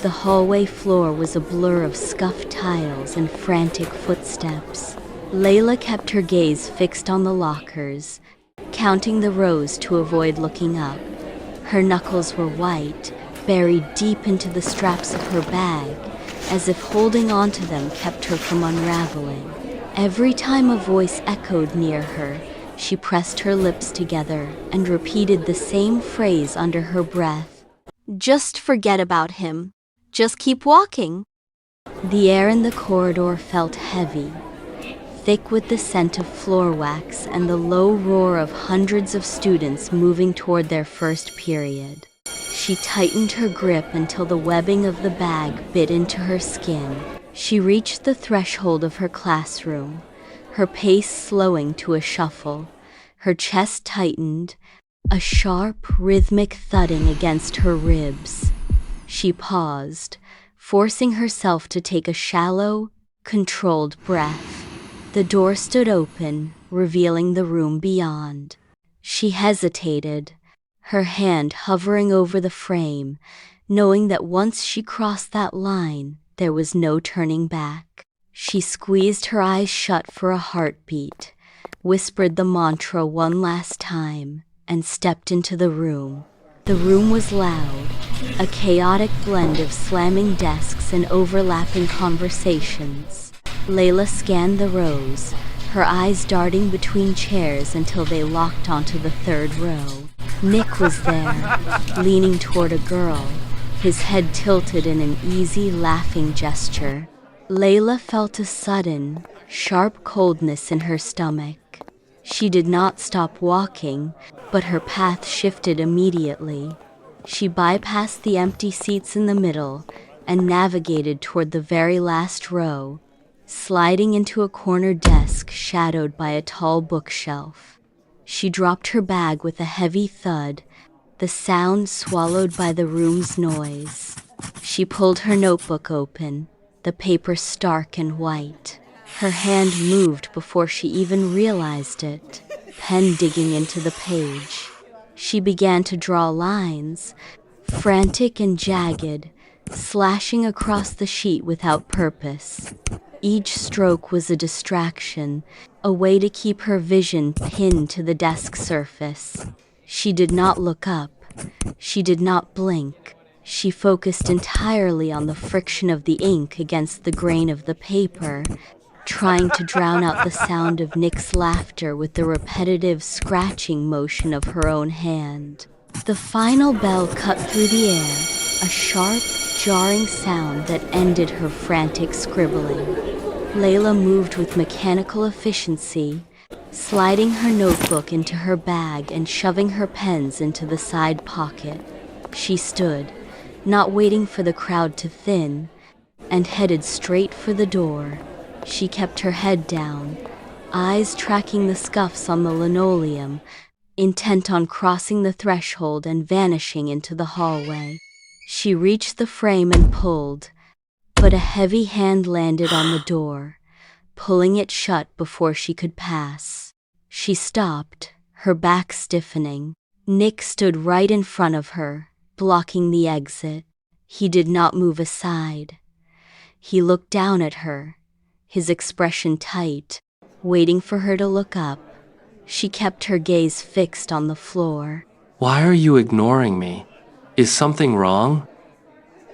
The hallway floor was a blur of scuffed tiles and frantic footsteps. Layla kept her gaze fixed on the lockers, counting the rows to avoid looking up. Her knuckles were white, buried deep into the straps of her bag, as if holding onto them kept her from unraveling. Every time a voice echoed near her, she pressed her lips together and repeated the same phrase under her breath. "Just forget about him. Just keep walking." The air in the corridor felt heavy, thick with the scent of floor wax and the low roar of hundreds of students moving toward their first period. She tightened her grip until the webbing of the bag bit into her skin. She reached the threshold of her classroom, her pace slowing to a shuffle. Her chest tightened, a sharp, rhythmic thudding against her ribs. She paused, forcing herself to take a shallow, controlled breath. The door stood open, revealing the room beyond. She hesitated, her hand hovering over the frame, knowing that once she crossed that line, there was no turning back. She squeezed her eyes shut for a heartbeat, whispered the mantra one last time, and stepped into the room. The room was loud, a chaotic blend of slamming desks and overlapping conversations. Layla scanned the rows, her eyes darting between chairs until they locked onto the third row. Nick was there, leaning toward a girl, his head tilted in an easy, laughing gesture. Layla felt a sudden, sharp coldness in her stomach. She did not stop walking, but her path shifted immediately. She bypassed the empty seats in the middle and navigated toward the very last row, sliding into a corner desk shadowed by a tall bookshelf. She dropped her bag with a heavy thud, the sound swallowed by the room's noise. She pulled her notebook open, the paper stark and white. Her hand moved before she even realized it, pen digging into the page. She began to draw lines, frantic and jagged, slashing across the sheet without purpose. Each stroke was a distraction, a way to keep her vision pinned to the desk surface. She did not look up. She did not blink. She focused entirely on the friction of the ink against the grain of the paper, trying to drown out the sound of Nick's laughter with the repetitive scratching motion of her own hand. The final bell cut through the air, a sharp, jarring sound that ended her frantic scribbling. Layla moved with mechanical efficiency, sliding her notebook into her bag and shoving her pens into the side pocket. She stood, not waiting for the crowd to thin, and headed straight for the door. She kept her head down, eyes tracking the scuffs on the linoleum, intent on crossing the threshold and vanishing into the hallway. She reached the frame and pulled, but a heavy hand landed on the door, pulling it shut before she could pass. She stopped, her back stiffening. Nick stood right in front of her, blocking the exit. He did not move aside. He looked down at her, his expression tight, waiting for her to look up. She kept her gaze fixed on the floor. "Why are you ignoring me? Is something wrong?"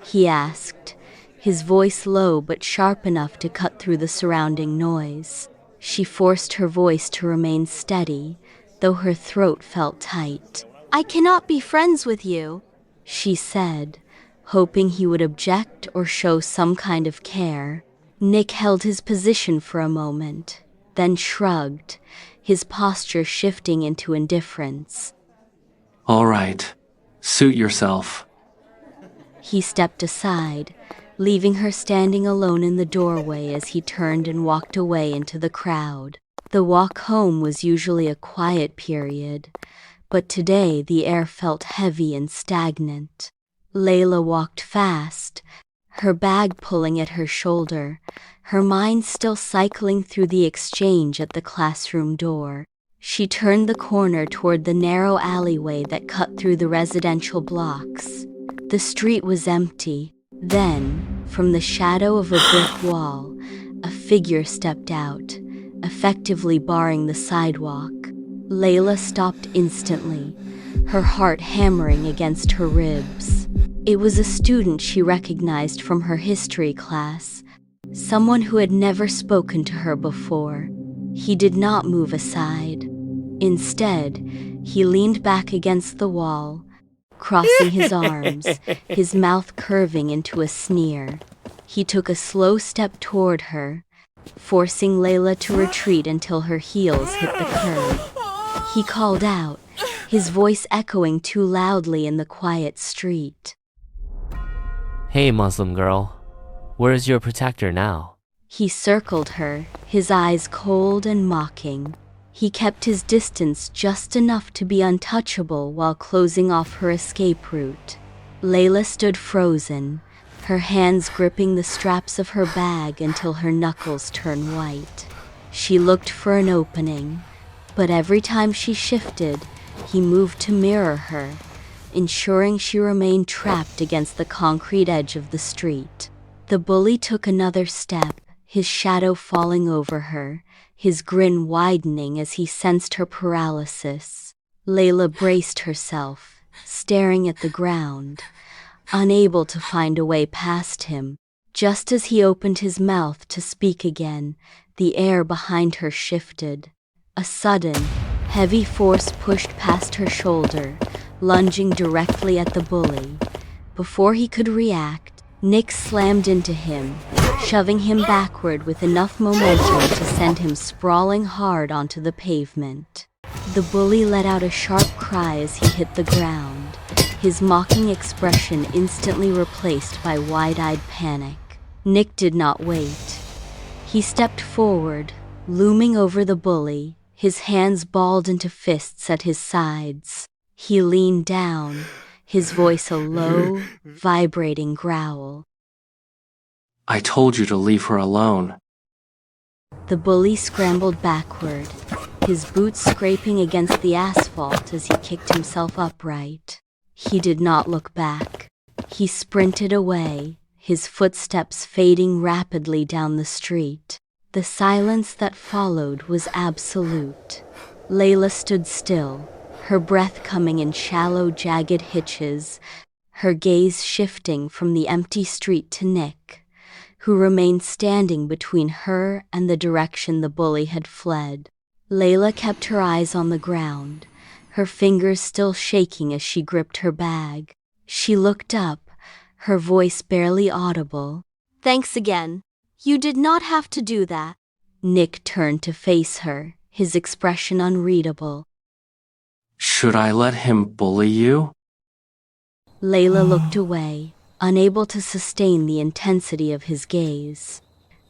He asked, his voice low but sharp enough to cut through the surrounding noise. She forced her voice to remain steady, though her throat felt tight. "I cannot be friends with you," she said, hoping he would object or show some kind of care. Nick held his position for a moment, then shrugged, his posture shifting into indifference. "All right, suit yourself." He stepped aside, leaving her standing alone in the doorway as he turned and walked away into the crowd. The walk home was usually a quiet period, but today the air felt heavy and stagnant. Layla walked fast, her bag pulling at her shoulder, her mind still cycling through the exchange at the classroom door. She turned the corner toward the narrow alleyway that cut through the residential blocks. The street was empty, Then, from the shadow of a brick wall, a figure stepped out, effectively barring the sidewalk. Layla stopped instantly, her heart hammering against her ribs. It was a student she recognized from her history class, someone who had never spoken to her before. He did not move aside. Instead, he leaned back against the wall, crossing his arms, his mouth curving into a sneer. He took a slow step toward her, forcing Layla to retreat until her heels hit the curb. He called out, his voice echoing too loudly in the quiet street. Hey, Muslim girl. Where is your protector now? He circled her, his eyes cold and mocking. He kept his distance just enough to be untouchable while closing off her escape route. Layla stood frozen, her hands gripping the straps of her bag until her knuckles turned white. She looked for an opening, but every time she shifted, he moved to mirror her, ensuring she remained trapped against the concrete edge of the street. The bully took another step, his shadow falling over her, his grin widening as he sensed her paralysis. Layla braced herself, staring at the ground, unable to find a way past him. Just as he opened his mouth to speak again, the air behind her shifted. A sudden, heavy force pushed past her shoulder, lunging directly at the bully. Before he could react, Nick slammed into him, shoving him backward with enough momentum to send him sprawling hard onto the pavement. The bully let out a sharp cry as he hit the ground, his mocking expression instantly replaced by wide-eyed panic. Nick did not wait. He stepped forward, looming over the bully, his hands balled into fists at his sides. He leaned down, his voice a low, vibrating growl. I told you to leave her alone. The bully scrambled backward, his boots scraping against the asphalt as he kicked himself upright. He did not look back. He sprinted away, his footsteps fading rapidly down the street. The silence that followed was absolute. Layla stood still, her breath coming in shallow, jagged hitches, her gaze shifting from the empty street to Nick, who remained standing between her and the direction the bully had fled. Layla kept her eyes on the ground, her fingers still shaking as she gripped her bag. She looked up, her voice barely audible. "Thanks again. You did not have to do that." Nick turned to face her, his expression unreadable. Should I let him bully you? Layla looked away, unable to sustain the intensity of his gaze.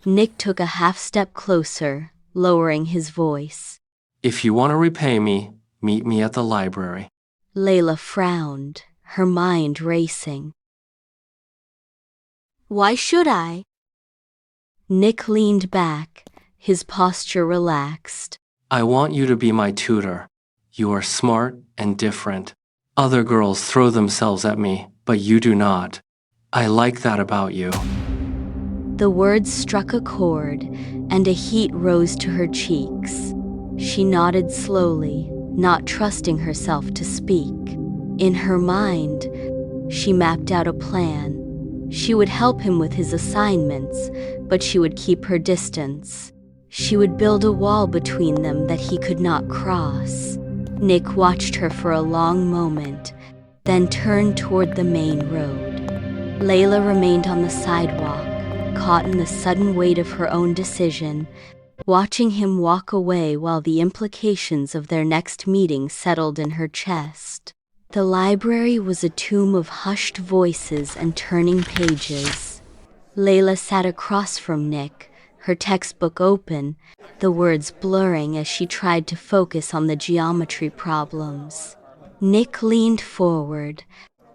Nick took a half step closer, lowering his voice. If you want to repay me, meet me at the library. Layla frowned, her mind racing. Why should I? Nick leaned back, his posture relaxed. I want you to be my tutor. You are smart and different. Other girls throw themselves at me, but you do not. I like that about you. The words struck a chord, and a heat rose to her cheeks. She nodded slowly, not trusting herself to speak. In her mind, she mapped out a plan. She would help him with his assignments, but she would keep her distance. She would build a wall between them that he could not cross. Nick watched her for a long moment, then turned toward the main road. Layla remained on the sidewalk, caught in the sudden weight of her own decision, watching him walk away while the implications of their next meeting settled in her chest. The library was a tomb of hushed voices and turning pages. Layla sat across from Nick, her textbook open, the words blurring as she tried to focus on the geometry problems. Nick leaned forward,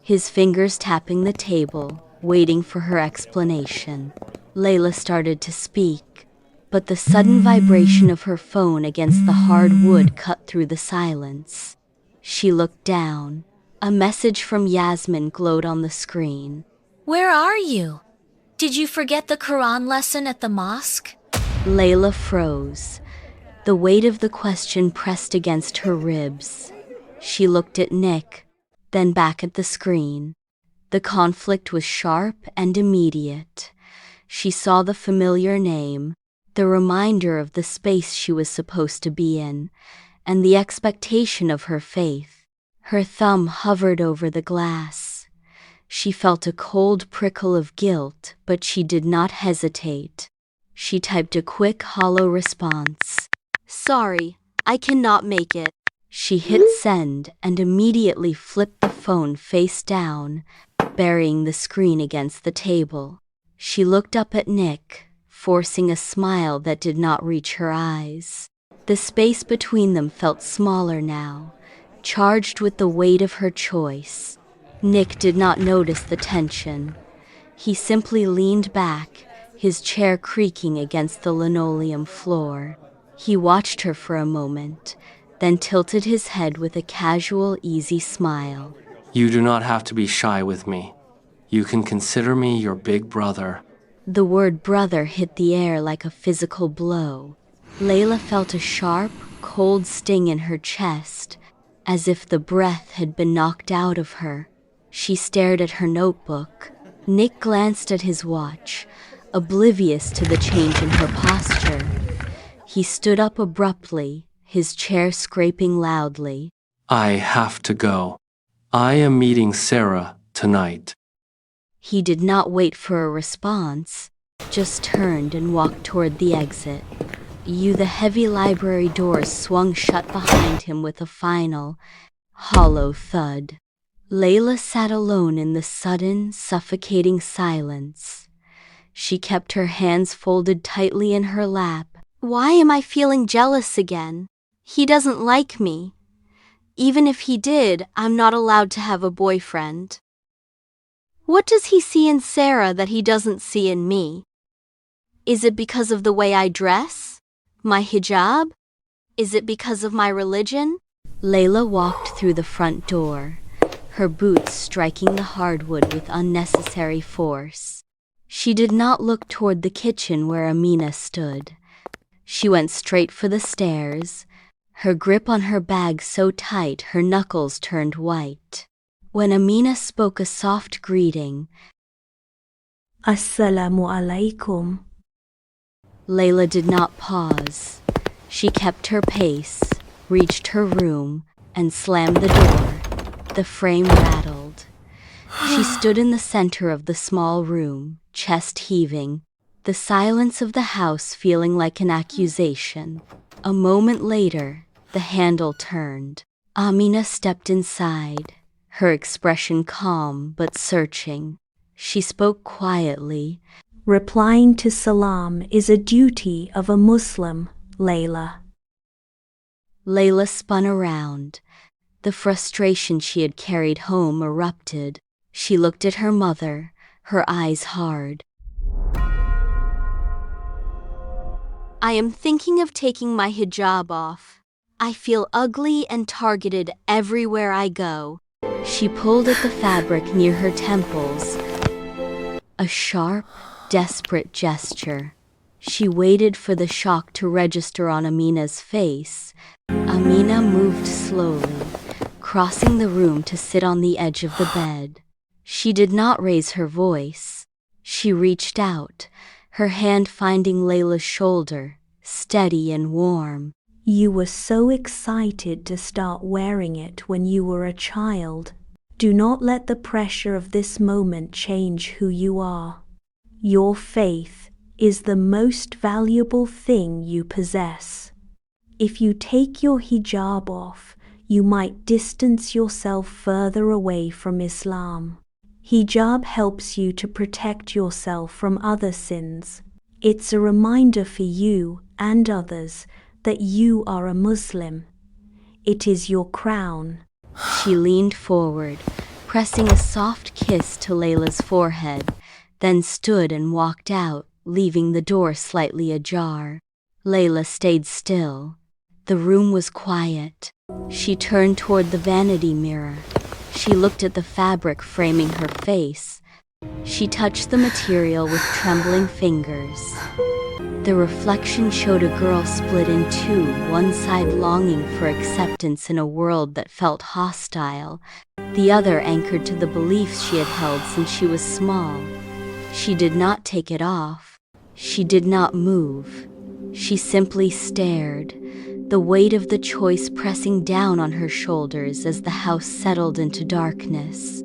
his fingers tapping the table, waiting for her explanation. Layla started to speak, but the sudden vibration of her phone against the hard wood cut through the silence. She looked down. A message from Yasmin glowed on the screen. Where are you? Did you forget the Quran lesson at the mosque? Layla froze. The weight of the question pressed against her ribs. She looked at Nick, then back at the screen. The conflict was sharp and immediate. She saw the familiar name, the reminder of the space she was supposed to be in, and the expectation of her faith. Her thumb hovered over the glass. She felt a cold prickle of guilt, but she did not hesitate. She typed a quick, hollow response. "Sorry, I cannot make it." She hit send and immediately flipped the phone face down, burying the screen against the table. She looked up at Nick, forcing a smile that did not reach her eyes. The space between them felt smaller now, charged with the weight of her choice. Nick did not notice the tension. He simply leaned back, his chair creaking against the linoleum floor. He watched her for a moment, then tilted his head with a casual, easy smile. You do not have to be shy with me. You can consider me your big brother. The word brother hit the air like a physical blow. Layla felt a sharp, cold sting in her chest, as if the breath had been knocked out of her. She stared at her notebook. Nick glanced at his watch, oblivious to the change in her posture. He stood up abruptly, his chair scraping loudly. I have to go. I am meeting Sarah tonight. He did not wait for a response, just turned and walked toward the exit. The heavy library doors swung shut behind him with a final, hollow thud. Layla sat alone in the sudden, suffocating silence. She kept her hands folded tightly in her lap. Why am I feeling jealous again? He doesn't like me. Even if he did, I'm not allowed to have a boyfriend. What does he see in Sarah that he doesn't see in me? Is it because of the way I dress? My hijab? Is it because of my religion? Layla walked through the front door, her boots striking the hardwood with unnecessary force. She did not look toward the kitchen where Amina stood. She went straight for the stairs, her grip on her bag so tight her knuckles turned white. When Amina spoke a soft greeting, Assalamu alaikum, Layla did not pause. She kept her pace, reached her room, and slammed the door. The frame rattled. She stood in the center of the small room, chest heaving, the silence of the house feeling like an accusation. A moment later, the handle turned. Amina stepped inside, her expression calm but searching. She spoke quietly. Replying to salam is a duty of a Muslim, Layla. Layla spun around. The frustration she had carried home erupted. She looked at her mother, her eyes hard. I am thinking of taking my hijab off. I feel ugly and targeted everywhere I go. She pulled at the fabric near her temples. A sharp, desperate gesture. She waited for the shock to register on Amina's face. Amina moved slowly, crossing the room to sit on the edge of the bed. She did not raise her voice. She reached out, her hand finding Layla's shoulder, steady and warm. You were so excited to start wearing it when you were a child. Do not let the pressure of this moment change who you are. Your faith is the most valuable thing you possess. If you take your hijab off, you might distance yourself further away from Islam. Hijab helps you to protect yourself from other sins. It's a reminder for you and others that you are a Muslim. It is your crown. She leaned forward, pressing a soft kiss to Layla's forehead, then stood and walked out, leaving the door slightly ajar. Layla stayed still. The room was quiet. She turned toward the vanity mirror. She looked at the fabric framing her face. She touched the material with trembling fingers. The reflection showed a girl split in two, one side longing for acceptance in a world that felt hostile, the other anchored to the beliefs she had held since she was small. She did not take it off. She did not move. She simply stared, the weight of the choice pressing down on her shoulders as the house settled into darkness.